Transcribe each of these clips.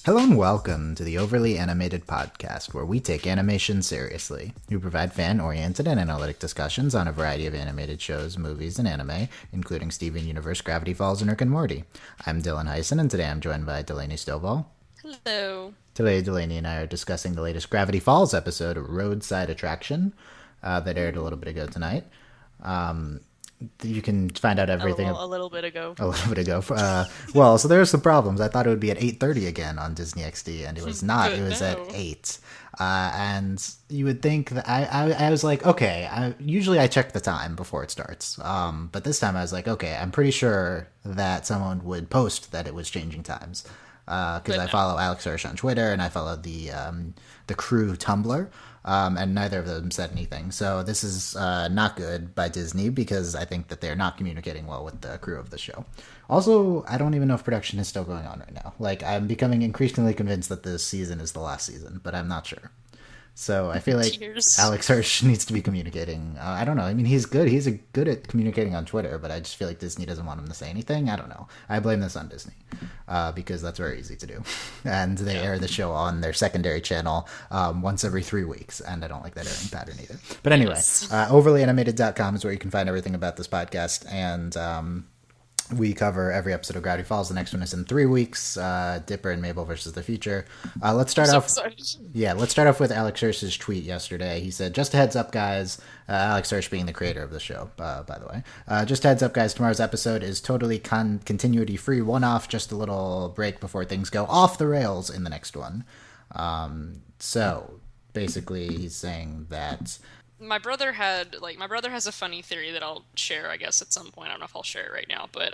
Hello and welcome to the Overly Animated Podcast, where we take animation seriously. We provide fan-oriented and analytic discussions on a variety of animated shows, movies, and anime, including Steven Universe, Gravity Falls, and Rick and Morty. I'm Dylan Hysen, and today I'm joined by Delaney Stovall. Hello. Today, Delaney and I are discussing the latest Gravity Falls episode, Roadside Attraction, that aired a little bit ago tonight. You can find out everything A little bit ago. a little bit ago. So there were some problems. I thought it would be at 8:30 again on Disney XD, and it was not. It was at 8. And you would think that I was like, okay. Usually I check the time before it starts. But this time I was like, okay, I'm pretty sure that someone would post that it was changing times. Because I follow Alex Hirsch on Twitter, and I follow the crew Tumblr. And neither of them said anything. So this is not good by Disney because I think that they're not communicating well with the crew of the show. Also, I don't even know if production is still going on right now. Like, I'm becoming increasingly convinced that this season is the last season, but I'm not sure. So I feel like Cheers. Alex Hirsch needs to be communicating. I don't know. I mean, he's good. He's good at communicating on Twitter, but I just feel like Disney doesn't want him to say anything. I don't know. I blame this on Disney because that's very easy to do. And they air the show on their secondary channel once every 3 weeks, and I don't like that airing pattern either. But anyway, Yes. overlyanimated.com is where you can find everything about this podcast, and we cover every episode of Gravity Falls. The next one is in 3 weeks. Dipper and Mabel versus the future. Let's start off. Yeah, let's start off with Alex Hirsch's tweet yesterday. He said, "Just a heads up, guys." Alex Hirsch being the creator of the show, by the way. Just a heads up, guys. Tomorrow's episode is totally continuity free, one-off, just a little break before things go off the rails in the next one. So basically, he's saying that. My brother has a funny theory that I'll share, I guess, at some point. I don't know if I'll share it right now, but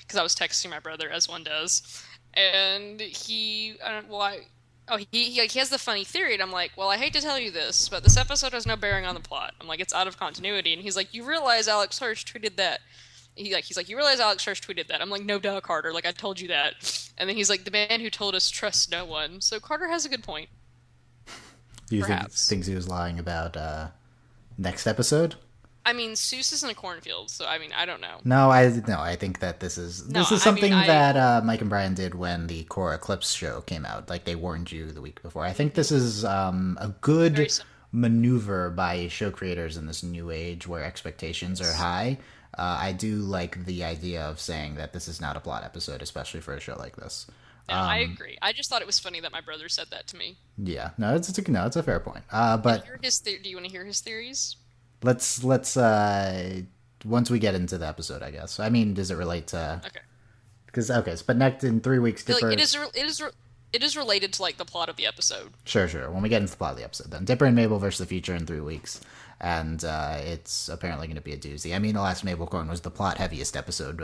because I was texting my brother as one does, and he has the funny theory, and I'm like, well, I hate to tell you this, but this episode has no bearing on the plot. I'm like, it's out of continuity, and he's like, you realize Alex Hirsch tweeted that? He's like, you realize Alex Hirsch tweeted that? I'm like, no doubt, Carter. Like, I told you that. And then he's like, the man who told us trusts no one. So Carter has a good point. Do you think Perhaps. thinks he was lying about next episode? I mean, Seuss is in a cornfield, so I mean, I don't know. No, I think that this is something that Mike and Brian did when the Core Eclipse show came out. Like, they warned you the week before. I think this is a good maneuver by show creators in this new age where expectations are high. I do like the idea of saying that this is not a plot episode, especially for a show like this. No, I agree. I just thought it was funny that my brother said that to me. Yeah, no, it's a fair point. But Do you want to hear his theories? let's once we get into the episode, I guess. I mean, does it relate to? Okay. Because but next in 3 weeks, Dipper. Like, it is related to like the plot of the episode. Sure. When we get into the plot of the episode, then Dipper and Mabel versus the future in 3 weeks, and it's apparently going to be a doozy. I mean, the last Mabel Corn was the plot heaviest episode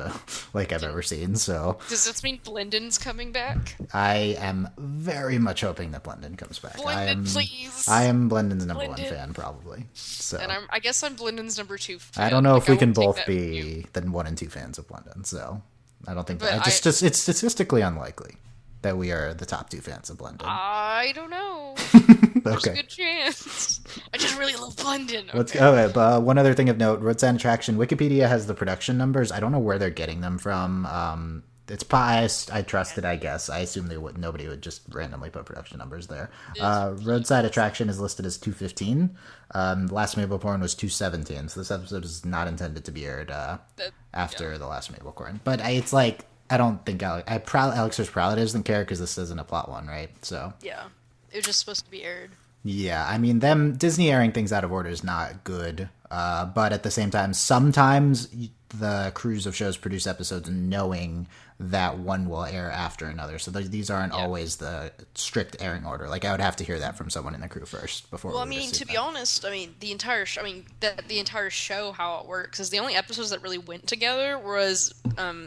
like I've ever seen. So Does this mean Blendon's coming back? I am very much hoping that Blendon comes back. Blendon, please. I am Blendon's number one Blendon. fan, probably. So And I guess I'm Blendon's number 2 fan. I don't know Like, if we I can won't take both that from be you. the 1 and 2 fans of Blendon. So I don't think But that. Just it's statistically unlikely that we are the top 2 fans of Blendon. I don't know. There's a Okay. good chance. I just really love Blendon. Let's Okay. go. Okay, but one other thing of note: Roadside Attraction. Wikipedia has the production numbers. I don't know where they're getting them from. It's biased. I trust it. I guess. I assume nobody would just randomly put production numbers there. Roadside Attraction is listed as 215. Last Mabel Corn was 217. So this episode is not intended to be aired after the last Mabel Corn. But it's like I don't think Alex Hirsch probably doesn't care because this isn't a plot one, right? So Yeah. It was just supposed to be aired. yeah, I mean, Disney airing things out of order is not good. But at the same time, sometimes the crews of shows produce episodes knowing that one will air after another. So these aren't always the strict airing order. Like, I would have to hear that from someone in the crew first before. Well, I we would mean, assume to be that. honest, I mean, the entire show, how it works is the only episodes that really went together was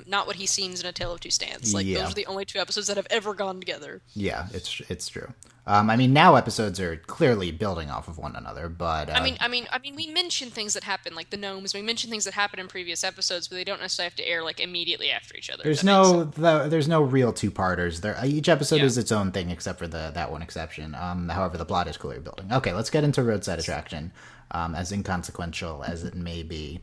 Not What He Seems in A Tale of Two Stands. Like, Yeah. those are the only 2 episodes that have ever gone together. Yeah, it's true. I mean, now episodes are clearly building off of one another, but I mean, we mention things that happen, like the gnomes. We mention things that happen in previous episodes, but they don't necessarily have to air like immediately after each other. there's if that makes sense. there's no real 2-parters. Each episode Yeah. is its own thing, except for that one exception. However, the plot is clearly building. Okay, let's get into Roadside Attraction. As inconsequential as it may be,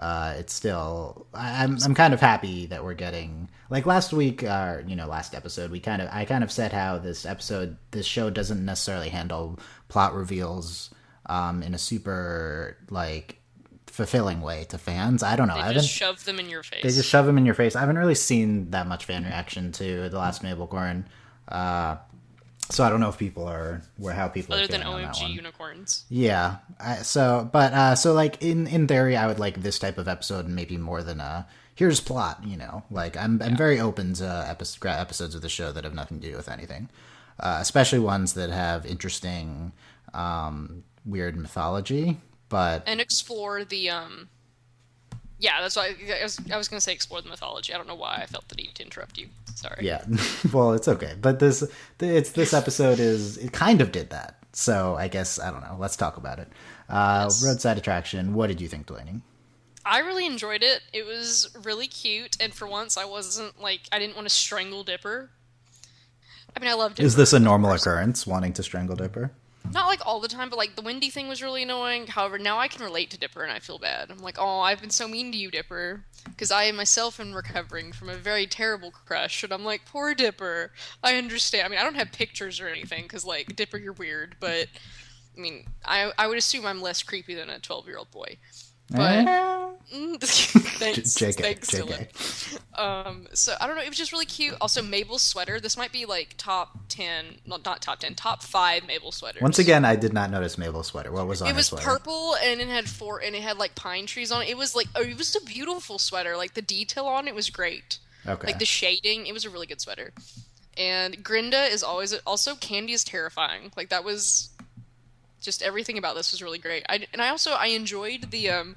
it's still I'm kind of happy that we're getting, like, last week, last episode, I kind of said how this show doesn't necessarily handle plot reveals in a super, like, fulfilling way to fans. I don't know. They just shove them in your face. They just shove them in your face. I haven't really seen that much fan reaction to The Last Mabelcorn. So I don't know if people are how people other are than feeling on that OMG one. unicorns. Yeah. So like in theory, I would like this type of episode maybe more than here's plot. Like I'm very open to episodes of the show that have nothing to do with anything, especially ones that have interesting weird mythology. And explore the yeah, that's why I was going to say explore the mythology. I don't know why I felt the need to interrupt you. Sorry. Yeah, well, it's okay. But this episode it kind of did that. So I guess, I don't know. Let's talk about it. Yes. Roadside Attraction. What did you think, Delaney? I really enjoyed it. It was really cute, and for once, I didn't want to strangle Dipper. I mean, I love Dipper. Is this a normal occurrence, wanting to strangle Dipper? Not like all the time, but like the windy thing was really annoying. However, now I can relate to Dipper and I feel bad. I'm like, oh, I've been so mean to you, Dipper. Because I myself am recovering from a very terrible crush. And I'm like, poor Dipper. I understand. I mean, I don't have pictures or anything because, like, Dipper, you're weird. But, I mean, I would assume I'm less creepy than a 12-year-old boy. But thanks, JK. So I don't know. It was just really cute. Also, Mabel's sweater. This might be like top 10, not top 10, top 5 Mabel sweaters. Once again, I did not notice Mabel's sweater. What was on her sweater? It was purple, and it had like pine trees on it. It was a beautiful sweater. Like the detail on it was great. Okay. Like the shading, it was a really good sweater. And Grenda is also Candy is terrifying. Like that was. Just everything about this was really great. I enjoyed the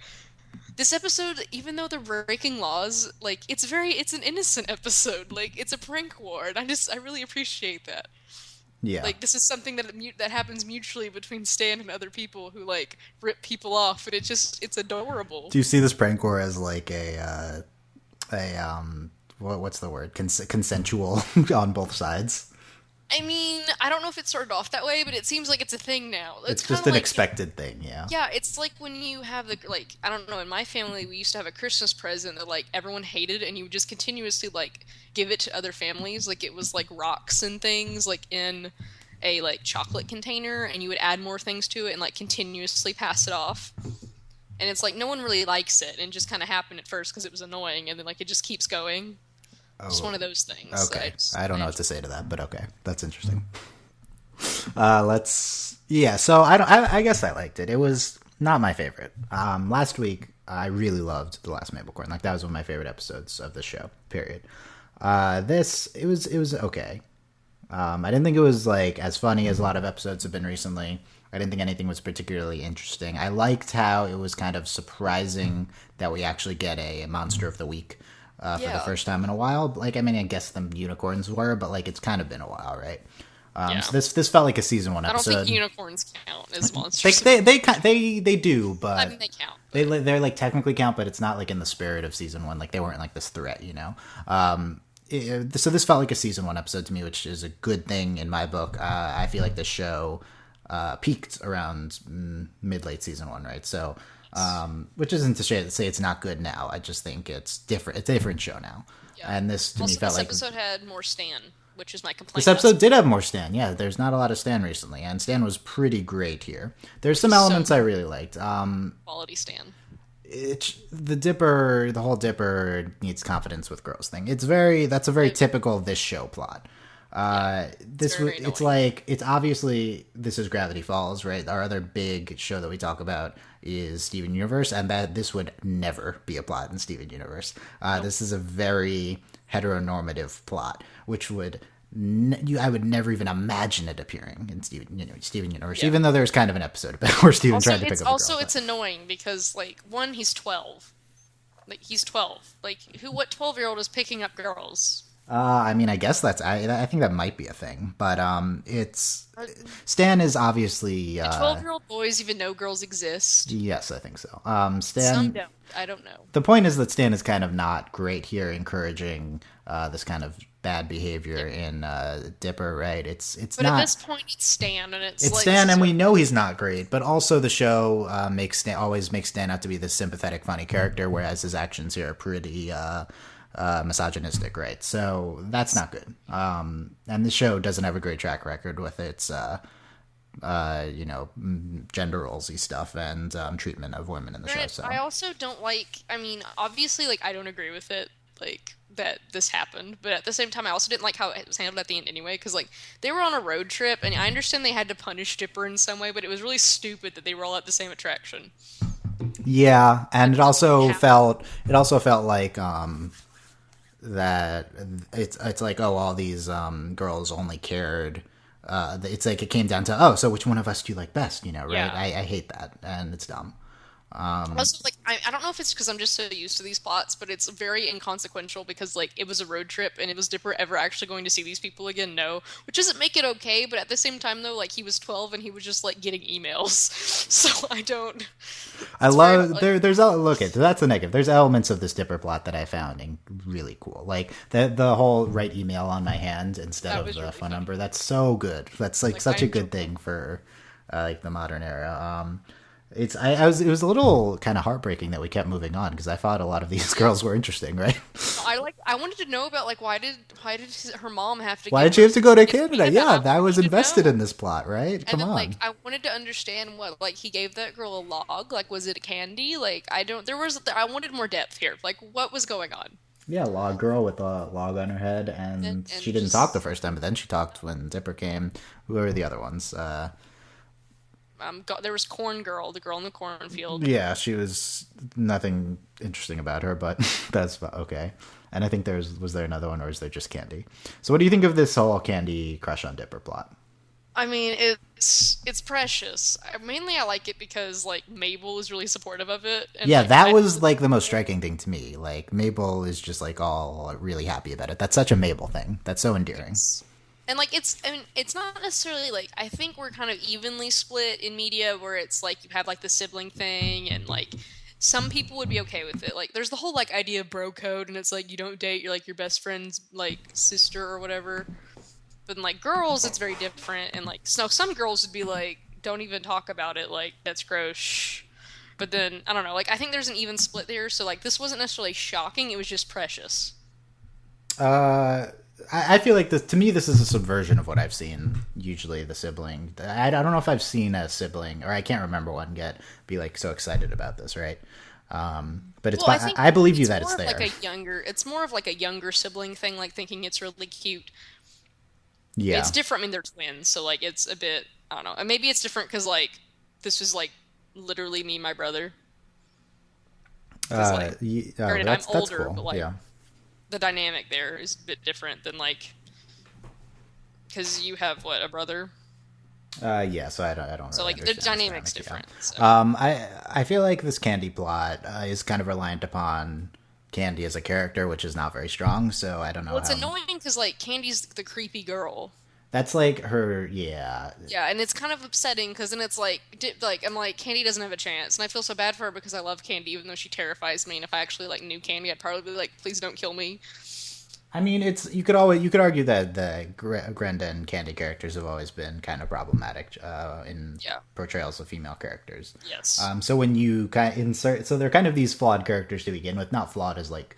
this episode, even though they're breaking laws, like it's an innocent episode. Like it's a prank war, and I really appreciate that. Yeah. Like this is something that happens mutually between Stan and other people who like rip people off, and it's adorable. Do you see this prank war as like what's the word? Consensual on both sides? I mean, I don't know if it started off that way, but it seems like it's a thing now. It's just an expected thing, yeah. Yeah, it's like when you have I don't know, in my family, we used to have a Christmas present that, like, everyone hated, and you would just continuously, like, give it to other families. Like, it was, like, rocks and things, like, in a, like, chocolate container, and you would add more things to it and, like, continuously pass it off. And it's like, no one really likes it, and it just kind of happened at first because it was annoying, and then, like, it just keeps going. Just one of those things. Okay. I don't know what to say to that, but okay. That's interesting. So I guess I liked it. It was not my favorite. Last week, I really loved The Last Mabelcorn. Like, that was one of my favorite episodes of the show, period. It was okay. I didn't think it was, like, as funny as a lot of episodes have been recently. I didn't think anything was particularly interesting. I liked how it was kind of surprising that we actually get a Monster of the Week. For the first time in a while. Like, I mean, I guess the unicorns were, but, like, it's kind of been a while, right? So this felt like a season 1 episode. I don't think unicorns count as monsters. They do, but I mean, they count. They're like technically count, but it's not like in the spirit of season 1. Like, they weren't like this threat, so this felt like a season 1 episode to me, which is a good thing in my book. I feel like the show peaked around mid-late season 1, right? So. Which isn't to say it's not good now. I just think it's different. It's a different show now. Yeah. And this to me felt like this episode had more Stan, which is my complaint. This episode did have more Stan. Yeah, there's not a lot of Stan recently, and Stan was pretty great here. There's some elements I really liked. Quality Stan. The whole Dipper needs confidence with girls thing. That's a very typical this show plot. It's obviously this is Gravity Falls, right? Our other big show that we talk about is Steven Universe, and that this would never be a plot in Steven Universe. Nope. This is a very heteronormative plot, which I would never even imagine it appearing in Steven Universe, even though there's kind of an episode about where Steven tried to pick up a girl. Also, it's annoying because, like, one, he's 12. Like, he's 12. Like, what 12-year-old is picking up girls? I mean, I guess I think that might be a thing, but Stan is obviously. Do 12-year-old boys even know girls exist? Yes, I think so. Stan. Some don't. I don't know. The point is that Stan is kind of not great here, encouraging this kind of bad behavior in Dipper, right? It's But not. at this point, it's Stan, and it's like Stan, and we know he's not great. But also, the show always makes Stan out to be this sympathetic, funny character, whereas his actions here are pretty misogynistic, right? So that's not good. And the show doesn't have a great track record with its gender rolesy stuff and treatment of women in the show. So I also don't like. I mean, obviously, like I don't agree with it. Like that this happened, but at the same time I also didn't like how it was handled at the end anyway, because like they were on a road trip and I understand they had to punish Dipper in some way, but it was really stupid that they were all at the same attraction. Yeah, and it also felt like that it's like, oh, all these girls only cared, it's like it came down to, oh, so which one of us do you like best, right? Yeah. I hate that, and it's dumb. Also, like, I don't know if it's because I'm just so used to these plots, but it's very inconsequential because, like, it was a road trip, and was Dipper ever actually going to see these people again? No. Which doesn't make it okay, but at the same time, though, like, he was 12 and he was just, like, getting emails. So I don't... I love... Look, that's the negative. There's elements of this Dipper plot that I found really cool. Like, the whole write email on my hand instead of the phone number. That's so good. That's, like such a good thing for, like, the modern era. It was a little kind of heartbreaking that we kept moving on because I thought a lot of these girls were interesting, right? I wanted to know about like why did her mom have to? Why did she have to go to Canada? Yeah, I was invested in this plot, right? Come on. Like I wanted to understand what like he gave that girl a log. Like was it candy? Like I wanted more depth here. Like what was going on? Yeah, log girl with a log on her head, and she didn't talk the first time, but then she talked when Dipper came. Who were the other ones? There was Corn Girl, the girl in the cornfield. Yeah, she was nothing interesting about her, but that's okay. And I think was there another one, or is there just Candy? So what do you think of this whole Candy crush on Dipper plot? I mean, it's precious. Mainly I like it because, like, Mabel is really supportive of it. And, yeah, like, that was, like, the most striking thing to me. Like, Mabel is just, like, all really happy about it. That's such a Mabel thing. That's so endearing. Yes. And, like, it's not necessarily, like, I think we're kind of evenly split in media where it's, like, you have, like, the sibling thing and, like, some people would be okay with it. Like, there's the whole, like, idea of bro code and it's, like, you don't date your, like, your best friend's, like, sister or whatever. But in, like, girls, it's very different. And, like, so some girls would be, like, don't even talk about it. Like, that's gross. Shh. But then, I don't know. Like, I think there's an even split there. So, like, this wasn't necessarily shocking. It was just precious. I feel like to me, this is a subversion of what I've seen. Usually, the sibling. I don't know if I've seen a sibling, or I can't remember one yet, be like so excited about this, right? But it's. Well, I believe you that it's there. It's more of like a younger sibling thing, like thinking it's really cute. Yeah, it's different. I mean, they're twins, so like it's a bit. I don't know. And maybe it's different because like this was like literally me, and my brother. Granted, I'm older, cool. But like. Yeah. The dynamic there is a bit different than like because you have a brother. Yeah, so I don't. So really like the dynamic's different. Yeah. So. I feel like this Candy plot is kind of reliant upon Candy as a character, which is not very strong. So I don't know. Well, it's annoying because like Candy's the creepy girl. That's like her, yeah. Yeah, and it's kind of upsetting because then it's like I'm like Candy doesn't have a chance, and I feel so bad for her because I love Candy, even though she terrifies me. And if I actually like knew Candy, I'd probably be like, please don't kill me. I mean, you could argue that the Grenda and Candy characters have always been kind of problematic in portrayals of female characters. Yes. So when you kind of insert, so they're kind of these flawed characters to begin with, not flawed as like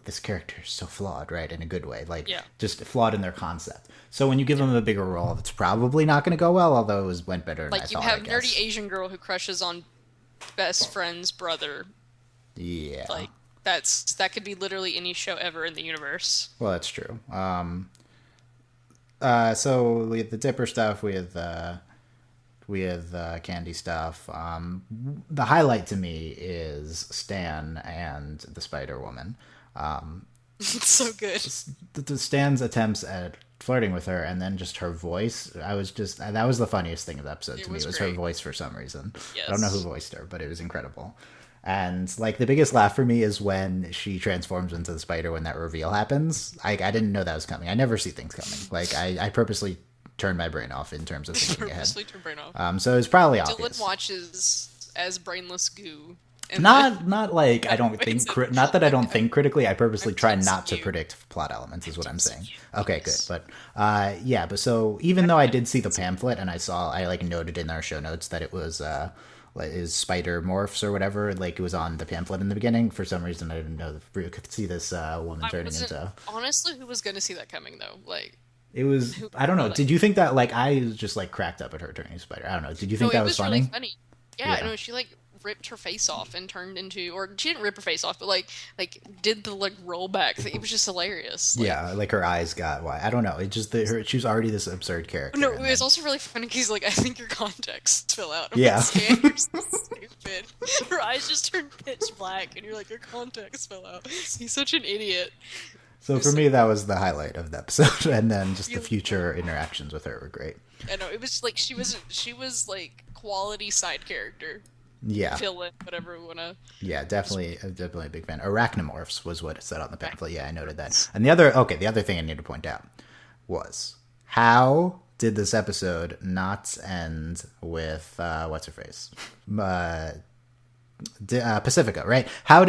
this character is so flawed, right, in a good way, like just flawed in their concept. So when you give them a bigger role, it's probably not going to go well, although it went better than I thought. Like you have nerdy Asian girl who crushes on best friend's brother. Yeah. Like that could be literally any show ever in the universe. Well, that's true. So we have the Dipper stuff, we have Candy stuff. The highlight to me is Stan and the Spiderwoman. It's so good. The Stan's attempts at flirting with her, and then just her voice. That was the funniest thing of the episode to me. It was her voice for some reason. Yes. I don't know who voiced her, but it was incredible. And like the biggest laugh for me is when she transforms into the spider when that reveal happens. I didn't know that was coming. I never see things coming. Like I purposely turn my brain off in terms of thinking ahead. Turn brain off. So it's probably obvious. Dylan watches as brainless goo. And not like I don't think not that I don't think critically. I purposely try I'm not to cute. predict plot elements is what I'm saying. Okay, good. Yes. But yeah, but so even though I did see the pamphlet and I like noted in our show notes that it was like is spider morphs or whatever, like it was on the pamphlet in the beginning. For some reason I didn't know that we could see this woman turning into. Honestly, who was gonna see that coming though? Like, It was I don't know. like, Did you think that like I just like cracked up at her turning spider? I don't know. Did you think no, that it was was really funny? funny. Yeah, no, she like ripped her face off and turned into, or she didn't rip her face off, but like did the like rollback thing. It was just hilarious. Like, Yeah, like her eyes got why I don't know. It just she was already this absurd character. no, and it was then- also really funny because like I think your contacts fell out. I'm Yeah. like, Stan, you're so stupid. Her eyes just turned pitch black, and you're like, your contacts fell out. He's such an idiot. So for me, that was the highlight of the episode, and then just the future interactions with her were great. I know, it was like she was like quality side character, Yeah, villain, whatever we wanna. yeah, definitely a big fan. Arachnomorphs was what it said on the pamphlet. Yeah, I noted that. And the other thing I need to point out was how did this episode not end with what's her face? Pacifica, right? How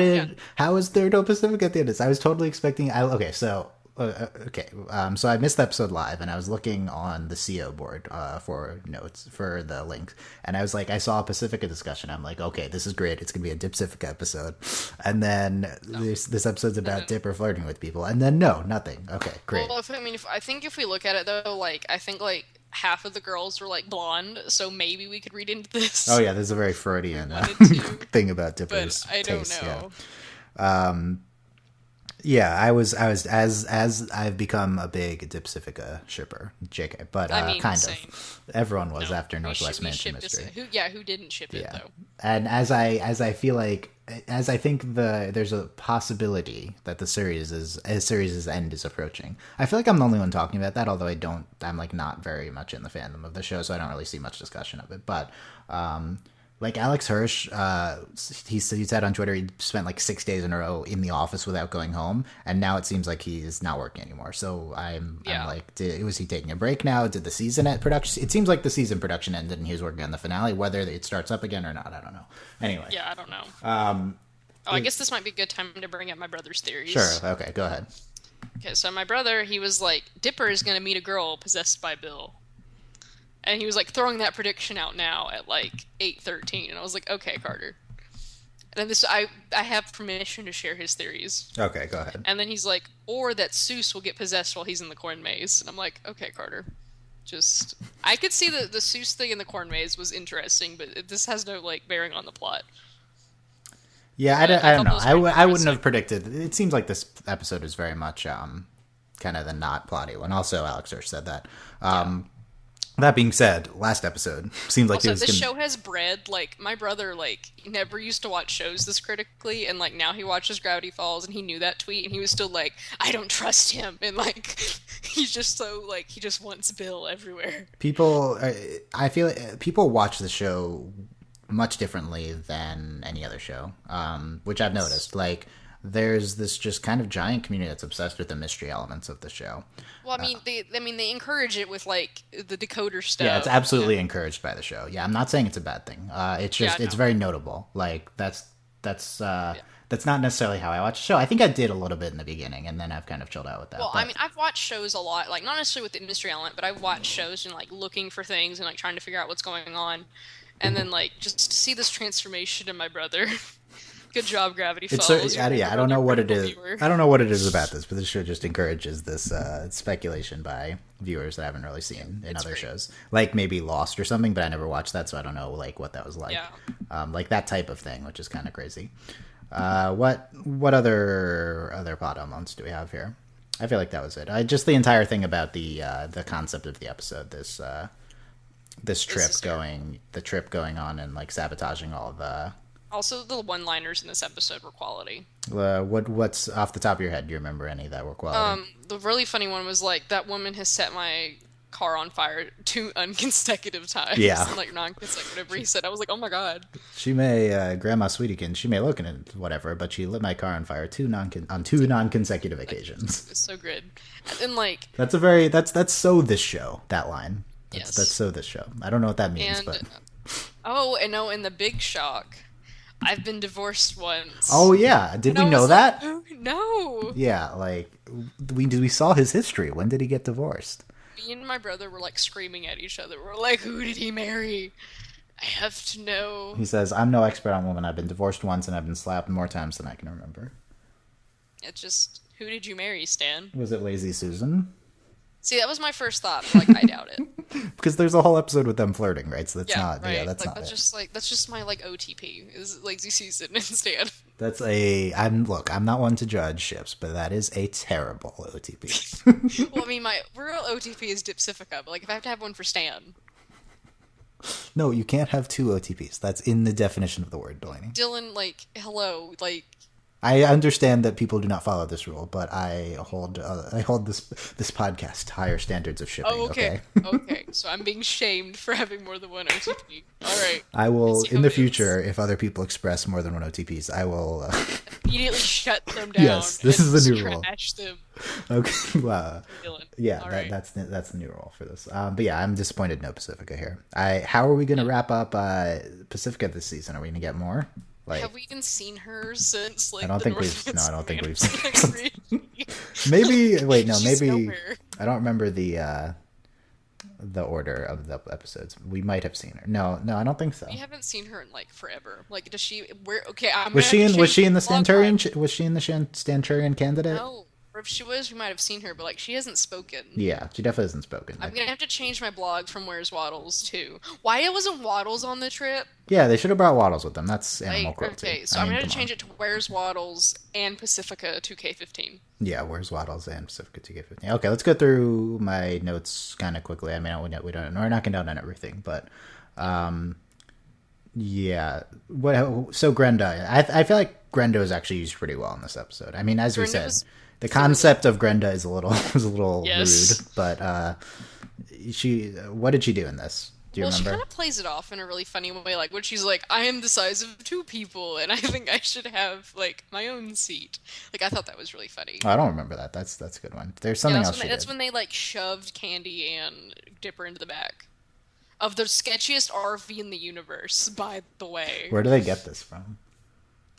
is there no Pacifica at the end of this? I was totally expecting. So I missed the episode live, and I was looking on the CO board for notes for the link, and I was like, I saw a Pacifica discussion. I'm like, okay, this is great. It's gonna be a Dip Pacifica episode, and then this episode's about Dipper flirting with people, and then no, nothing. Okay, great. Well, I think if we look at it though, like I think like half of the girls were like blonde, so maybe we could read into this. Oh yeah, there's a very Freudian thing about Dipper's but I don't taste. know. Yeah. Yeah, I was as I've become a big Dipsifica shipper, JK, but I mean, kind same. of. Everyone was after We Northwest Mansion shipped Mystery. who didn't ship it though? And as I feel like as I think there's a possibility that the series' end is approaching. I feel like I'm the only one talking about that, although I'm like not very much in the fandom of the show, so I don't really see much discussion of it. But like Alex Hirsch, he said on Twitter he spent like 6 days in a row in the office without going home, and now it seems like he's not working anymore. So I'm like, was he taking a break now? Did the season at production? It seems like the season production ended and he was working on the finale. Whether it starts up again or not, I don't know. Anyway, Yeah, I don't know. I guess this might be a good time to bring up my brother's theories. sure, okay, go ahead. Okay, so my brother, he was like, Dipper is gonna meet a girl possessed by Bill. And he was like throwing that prediction out now at like 8:13, and I was like, okay, Carter. And then I have permission to share his theories. Okay, go ahead. And then he's like, or that Seuss will get possessed while he's in the corn maze. And I'm like, okay, Carter. I could see the Seuss thing in the corn maze was interesting, but this has no like bearing on the plot. Yeah, I don't know. those were I wouldn't interesting. have predicted. It seems like this episode is very much kind of the not plotty one. Also, Alex Hirsch said that. That being said, last episode seemed like Also, it was this show has bred, like, my brother, like, never used to watch shows this critically, and, like, now he watches Gravity Falls, and he knew that tweet, and he was still like, I don't trust him, and, like, he's just so, like, he just wants Bill everywhere. people. I feel people watch the show much differently than any other show, which I've noticed. Like, there's this just kind of giant community that's obsessed with the mystery elements of the show. Well, I mean, they encourage it with, like, the decoder stuff. Yeah, it's absolutely encouraged by the show. Yeah, I'm not saying it's a bad thing. It's just it's very notable. Like that's not necessarily how I watch the show. I think I did a little bit in the beginning, and then I've kind of chilled out with that. Well, I mean, I've watched shows a lot, like, not necessarily with the mystery element, but I've watched shows and, like, looking for things and, like, trying to figure out what's going on. And then, like, just to see this transformation in my brother. Good job, Gravity Falls. I don't know what it is. I don't know what it is about this, but this show just encourages this speculation by viewers that I haven't really seen in other shows, like maybe Lost or something. But I never watched that, so I don't know like what that was like. Yeah. Like that type of thing, which is kind of crazy. What other plot elements do we have here? I feel like that was it. Just the entire thing about the concept of the episode. This trip going on and like sabotaging all the. Also, the one-liners in this episode were quality. What's off the top of your head? Do you remember any that were quality? The really funny one was like, that woman has set my car on fire 2 unconsecutive times. Yeah. Like non-consecutive. Where he said, I was like, oh my god. She may, Grandma Sweetiekin, she may look in it, whatever, but she lit my car on fire on two non-consecutive occasions. It's so good. And then like, that's so this show. That line. Yes. That's so this show. I don't know what that means, and but and the big shock. I've been divorced once. Oh yeah, did we know that? Oh, no. Yeah, like we saw his history. When did he get divorced? Me and my brother were like screaming at each other. We're like, who did he marry? I have to know. He says, "I'm no expert on women. I've been divorced once, and I've been slapped more times than I can remember." It's just, who did you marry, Stan? Was it Lazy Susan? See, that was my first thought, but like, I doubt it. Because there's a whole episode with them flirting, right? So that's Yeah, not. right. Yeah, that's like, not that's just my like OTP is Lazy Susan and Stan. That's I'm not one to judge ships, but that is a terrible OTP. Well, I mean, my real OTP is Dipsifica, but like, if I have to have one for Stan. No, you can't have two OTPs. That's in the definition of the word, Delaney. Dylan, like, hello, like. I understand that people do not follow this rule, but I hold this podcast to higher standards of shipping. Oh, okay. Okay, so I'm being shamed for having more than one OTP. All right. I will, in the future, if other people express more than one OTPs, I will immediately shut them down. Yes, this is the new rule. Trash them. Okay. Well, yeah, right. that's the new rule for this. But yeah, I'm disappointed no Pacifica here. How are we going to wrap up Pacifica this season? Are we going to get more? Like, have we even seen her since like I don't think we've seen her. Maybe wait, no, She's maybe nowhere. I don't remember the order of the episodes. We might have seen her. No, I don't think so. We haven't seen her in like forever. Like, does she? Where? Okay, was she in the Stanturian? Was she in the Stanturian candidate? No. Or if she was, we might have seen her, but like she hasn't spoken. Yeah, she definitely hasn't spoken. I'm gonna have to change my blog from Where's Waddles to why wasn't Waddles on the trip? Yeah, they should have brought Waddles with them. That's animal cruelty. Okay, so I'm gonna change it to Where's Waddles and Pacifica 2K15. Yeah, Where's Waddles and Pacifica 2K15. Okay, let's go through my notes kind of quickly. I mean, we're not going down on everything, but yeah. So Grenda, I feel like Grenda was actually used pretty well in this episode. I mean, as we said, the concept of Grenda is a little yes. rude, but what did she do in this? Do you remember? She kind of plays it off in a really funny way, like when she's like, "I am the size of two people, and I think I should have like my own seat." Like I thought that was really funny. I don't remember that. That's a good one. There's something else. That's when they like shoved Candy and Dipper into the back of the sketchiest RV in the universe. By the way, where do they get this from?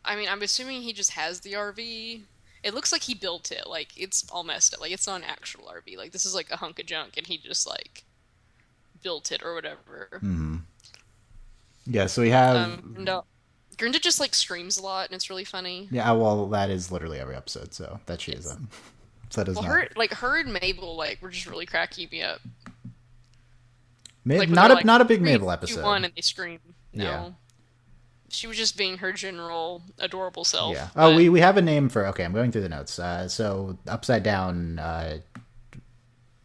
I mean, I'm assuming he just has the RV. It looks like he built it. Like it's all messed up. Like it's not an actual RV. Like this is like a hunk of junk, and he just like built it or whatever. Mm-hmm. Yeah, so we have Grenda just like screams a lot and it's really funny. Yeah, well, that is literally every episode, so that she is in. So that is her and Mabel like were just really cracking me up. Not a big Mabel episode. One and they scream. No. Yeah. She was just being her general adorable self. Yeah. Oh, we have a name for. Okay, I'm going through the notes. So Upside Down.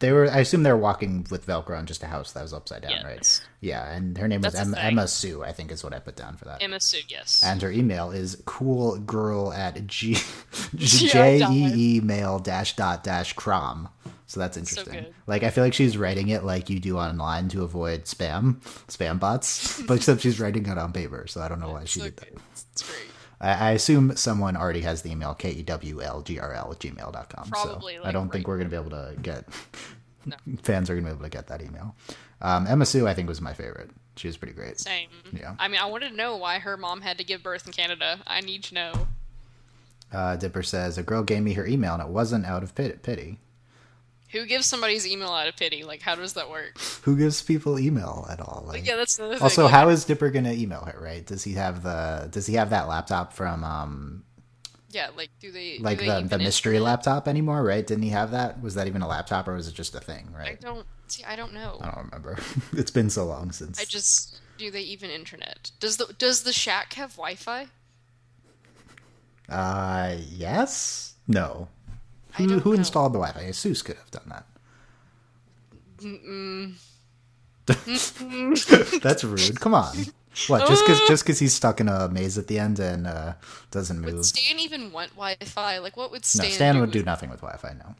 I assume they were walking with Velcro on just a house that was upside down, right? Yeah, and her name was Emma Sue, I think is what I put down for that. Emma Sue, yes. And her email is jeemail --crom. So that's interesting. So like, I feel like she's writing it like you do online to avoid spam bots, but except she's writing it on paper, so I don't know why she did that. It's great. I assume someone already has the email kewlgrl@gmail.com. Probably. So I don't think we're going to be able to get... No. Fans are going to be able to get that email. Emma Sue, I think, was my favorite. She was pretty great. Same. Yeah. I mean, I wanted to know why her mom had to give birth in Canada. I need to know. Dipper says, a girl gave me her email and it wasn't out of pity. Who gives somebody's email out of pity? Like, how does that work? Who gives people email at all? Like, yeah, that's another thing. Also, how is Dipper gonna email her? Right? Does he have that laptop from? Yeah, like the mystery laptop anymore? Right? Didn't he have that? Was that even a laptop or was it just a thing? Right? I don't know. I don't remember. It's been so long since. Do they even internet? Does the shack have Wi-Fi? Yes. No. Who installed the Wi-Fi? Seuss could have done that. That's rude. Come on. What? Just because he's stuck in a maze at the end and doesn't move? Would Stan even want Wi-Fi? Like, what would Stan do? No, Stan would do nothing with Wi-Fi, no.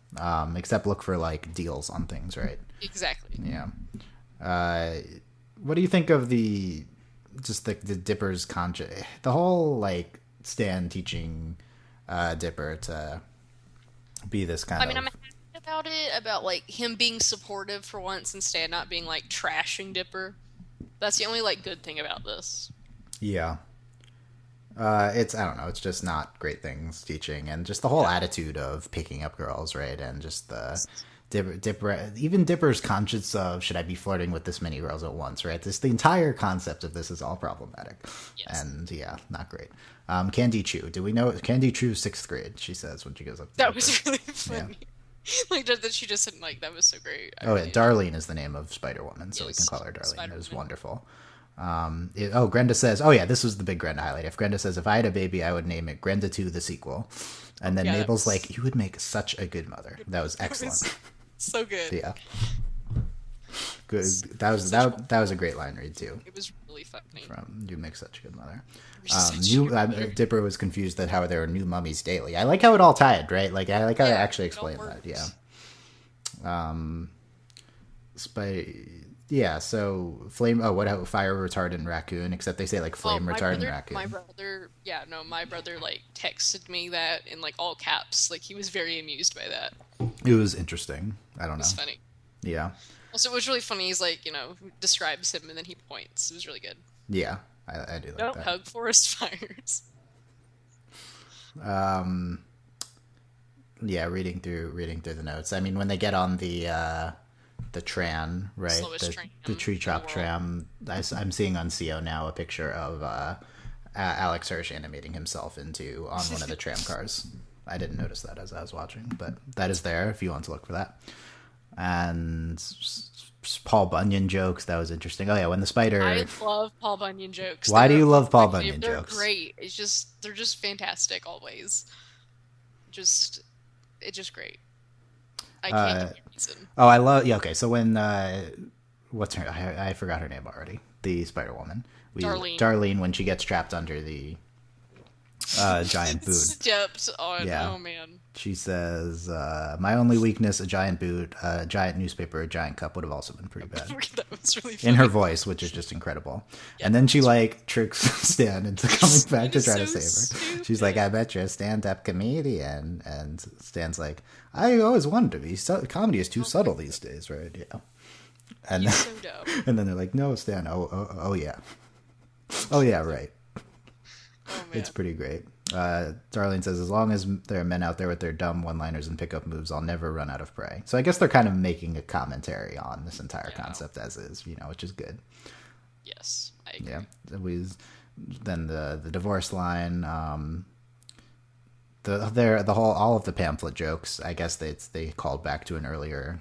Except look for, like, deals on things, right? Exactly. Yeah. What do you think of the Dipper's conscience? The whole, like, Stan teaching Dipper to be this kind of... I mean, I'm happy about it, about, like, him being supportive for once and Stan not being, like, trashing Dipper. That's the only, like, good thing about this. Yeah. It's I don't know. It's just not great things teaching, and just the whole attitude of picking up girls, right? And just the Dipper, even Dipper's conscience of should I be flirting with this many girls at once, right? The entire concept of this is all problematic, and yeah, not great. Candy Chu, do we know Candy Chu's 6th grade? She says when she goes up. That was really funny. Yeah. Like that she just said, like that was so great. Darlene is the name of Spider-Woman, so we can call her Darlene. It was wonderful. Grenda says, oh yeah, this was the big Grenda highlight. If Grenda says, if I had a baby, I would name it Grenda 2, the sequel. And then Mabel's like, you would make such a good mother. That was excellent. So good. Yeah. Good. That was a great line read too. It was really funny. From you make such a good mother. Dipper was confused that how there are new mummies daily. I like how it all tied, right? Like I like how they actually explained that. Yeah. So flame. Oh, what? Fire retardant raccoon. Except they say like flame retardant raccoon. My brother like texted me that in like all caps. Like he was very amused by that. It was interesting. I don't know. It was funny. Yeah. Also, it was really funny. He's like, describes him and then he points. It was really good. Yeah, I do like that. Don't hug forest fires. Yeah, reading through the notes. I mean, when they get on the tram, right? The tree top tram. I'm seeing on CO now a picture of Alex Hirsch animating himself on one of the tram cars. I didn't notice that as I was watching, but that is there if you want to look for that. And Paul Bunyan jokes, that was interesting. Oh yeah, when the spider. I love Paul Bunyan jokes. Why do you love Paul Bunyan jokes? They're great. They're just fantastic always. It's just great. I can't give you a reason. Oh, I love. Yeah, okay. So when what's her? I forgot her name already. The Spider-Woman. Darlene, when she gets trapped under the giant boot. Stepped on. Yeah. Oh man. She says, "My only weakness: a giant boot, a giant newspaper, a giant cup would have also been pretty bad." That was really funny. In her voice, which is just incredible. Yeah, and then she tricks Stan into coming back to try to save her. Stupid. She's like, "I bet you're a stand-up comedian," and Stan's like, "I always wanted to be. Comedy is too subtle these days, right?" Yeah. And He's so dumb. And then they're like, "No, Stan. Oh yeah. Oh yeah, right." Oh, it's pretty great. Darlene says, as long as there are men out there with their dumb one-liners and pickup moves, I'll never run out of prey. So I guess they're kind of making a commentary on this entire concept as is, which is good. Yes, I agree. Yeah. Then the divorce line, all of the pamphlet jokes, I guess they called back to an earlier.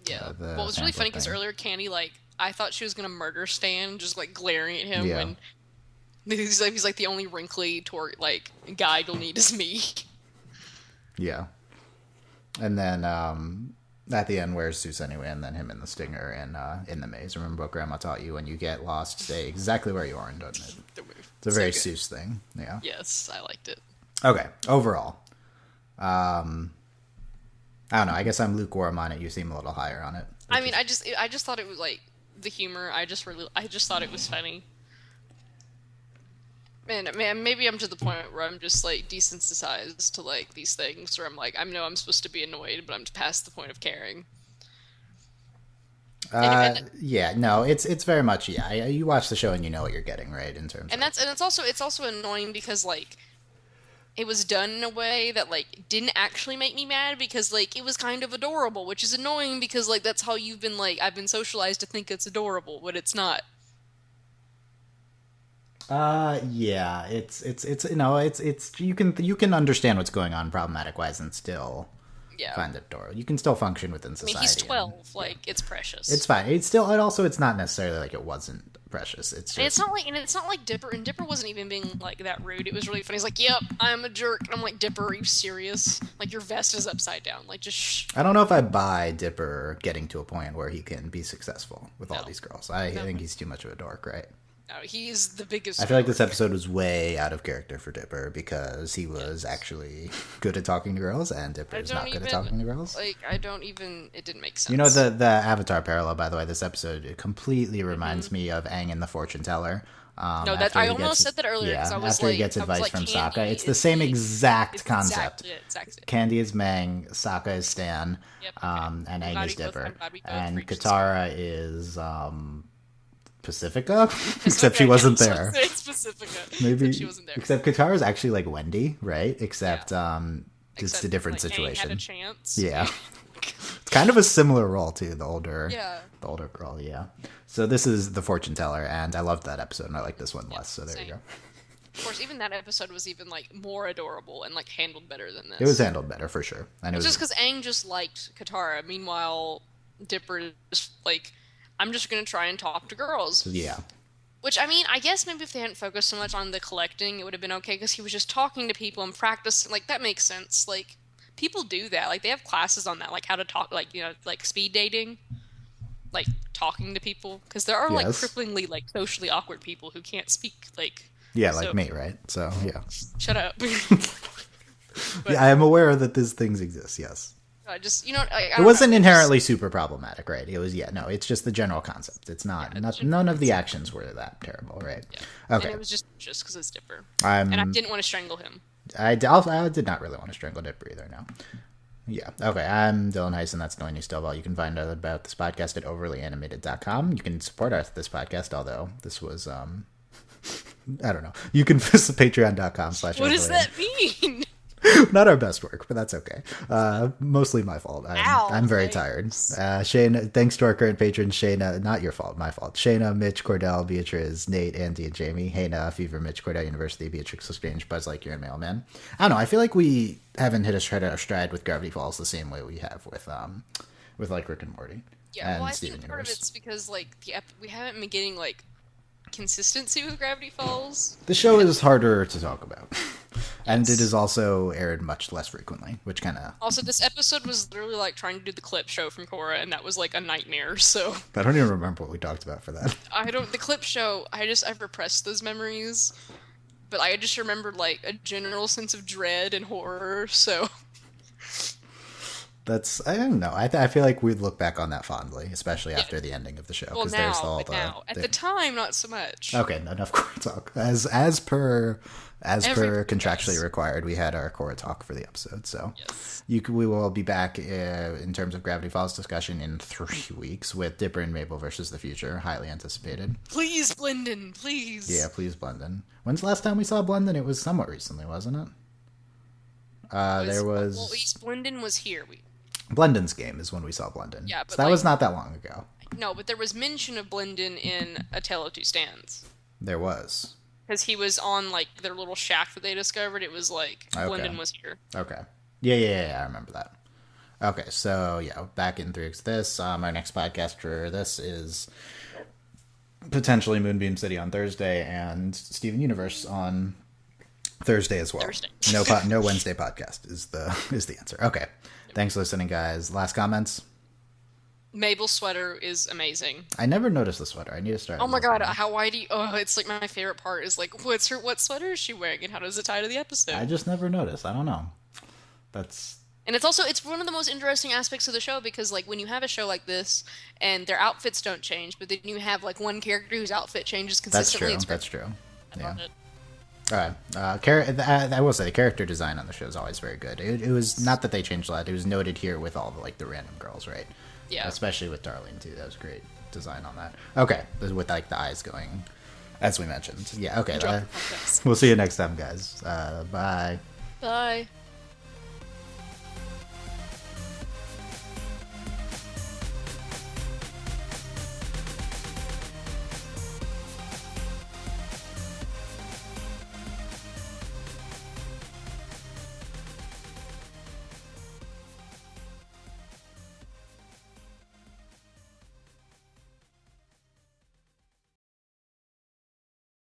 Yeah. Well, it was really funny because earlier Candy, I thought she was going to murder Stan, just glaring at him when. He's like the only wrinkly guy you'll need is me. Yeah. And then at the end, where's Seuss anyway? And then him in the stinger and in the maze. Remember what Grandma taught you: when you get lost, stay exactly where you are, and doesn't it? It's a very Seuss thing. Yeah. Yes, I liked it. Okay. Overall, I don't know. I guess I'm lukewarm on it. You seem a little higher on it. I mean, I just thought it was the humor. I just thought it was funny. Man, maybe I'm to the point where I'm just desensitized to these things, where I'm I'm supposed to be annoyed, but I'm past the point of caring. Yeah, no, it's very much you watch the show and you know what you're getting, right? In terms, it's also annoying because it was done in a way that didn't actually make me mad, because it was kind of adorable, which is annoying because that's how you've been I've been socialized to think it's adorable, but it's not. Yeah, it's you can understand what's going on problematic wise and still find it adorable. You can still function within society. I mean, he's 12, it's precious. It's fine. It's not necessarily it wasn't precious. It's just, and it's not like Dipper, and Dipper wasn't even being that rude. It was really funny. He's like, "Yep, I'm a jerk." And I'm like, "Dipper, are you serious? Your vest is upside down. Just shh." I don't know if I buy Dipper getting to a point where he can be successful with all these girls. I think he's too much of a dork, right? No, he's the biggest. I feel like this episode was way out of character for Dipper because he was actually good at talking to girls, and Dipper is not good at talking to girls. It didn't make sense. The Avatar parallel, by the way, this episode completely reminds me of Aang and the Fortune Teller. I almost said that earlier. Yeah, after he gets advice from Sokka, it's the same exact concept. Exactly. Candy is Mang, Sokka is Stan, and Aang is Dipper, and Katara is Pacifica, except she wasn't there. It's Pacifica. Maybe she wasn't there. Except Katara is actually like Wendy, right? Except it's Except, a different like, situation. Aang had a chance. Yeah. It's kind of a similar role to the older girl, yeah. So this is the fortune teller, and I loved that episode, and I like this one less. So there you go. Of course, even that episode was even like more adorable and like handled better than this. It was handled better for sure, and it was just because Aang just liked Katara. Meanwhile, Dipper is like, I'm just gonna try and talk to girls. Yeah. Which, I mean, I guess maybe if they hadn't focused so much on the collecting, it would have been okay, because he was just talking to people and practicing. Like, that makes sense. Like, people do that. Like, they have classes on that, like how to talk, like, you know, like speed dating, like talking to people, because there are like cripplingly like socially awkward people who can't speak. Like, like me, right? So yeah. Shut up. But, yeah, I am aware that these things exist. Yes. I just, you know, it wasn't inherently super problematic, right? It was, it's just the general concept. It's not, none of the actions were that terrible, right? Yeah. Okay. And it was just because it's Dipper. And I didn't want to strangle him. I did not really want to strangle Dipper either, no. Yeah. Okay. I'm Dylan Hysen. That's Delaney Stovall. You can find out about this podcast at overlyanimated.com. You can support this podcast, although this was, I don't know. You can visit patreon.com/. What does that mean? Not our best work, but that's okay. Mostly my fault. I'm very tired. Shane, thanks to our current patrons, Shayna, not your fault, my fault. Shayna, Mitch, Cordell, Beatrice, Nate, Andy, and Jamie. Hayna, Fever, Mitch, Cordell University, Beatrix Lestrange, Buzz Lightyear, and Mailman. I don't know. I feel like we haven't hit our stride with Gravity Falls the same way we have with like Rick and Morty. Yeah, well, I think part of it's because like we haven't been getting like consistency with Gravity Falls. The show is harder to talk about. And it is also aired much less frequently, which kind of... Also, this episode was literally like trying to do the clip show from Korra, and that was like a nightmare, so... I don't even remember what we talked about for that. The clip show, I've repressed those memories, but I just remembered like a general sense of dread and horror, so... I don't know. I feel like we'd look back on that fondly, especially after the ending of the show. Well, now. At the time, not so much. Okay, enough Korra talk. As per contractually required, we had our Korra talk for the episode. So we will be back in terms of Gravity Falls discussion in 3 weeks with Dipper and Mabel versus the Future. Highly anticipated. Please, Blendon, please. Yeah, please, Blendon. When's the last time we saw Blendon? It was somewhat recently, wasn't it? There was... Well, at least Blendon was here. Blendon's game is when we saw Blendon. Yeah, but so that was not that long ago. No, but there was mention of Blendon in A Tale of Two Stands. There was. Because he was on, like, their little shack that they discovered. It was like, Blendon was here. Okay. Yeah, I remember that. Okay, so, back in 3 weeks. Our next podcast for this is potentially Moonbeam City on Thursday and Steven Universe on Thursday as well. No Wednesday podcast is the answer. Okay. Thanks for listening, guys. Last comments? Mabel's sweater is amazing. I never noticed the sweater. I need to start. Oh my god, it's like my favorite part is like, what sweater is she wearing and how does it tie to the episode? I just never noticed. I don't know. And it's one of the most interesting aspects of the show because like when you have a show like this and their outfits don't change, but then you have like one character whose outfit changes consistently. That's true. I love it. All right. I will say the character design on the show is always very good. It was not that they changed a lot. It was noted here with all the random girls, right? Yeah. Especially with Darlene too. That was great design on that. Okay. With like the eyes going, as we mentioned. Yeah. Okay. We'll see you next time, guys. Bye. Bye.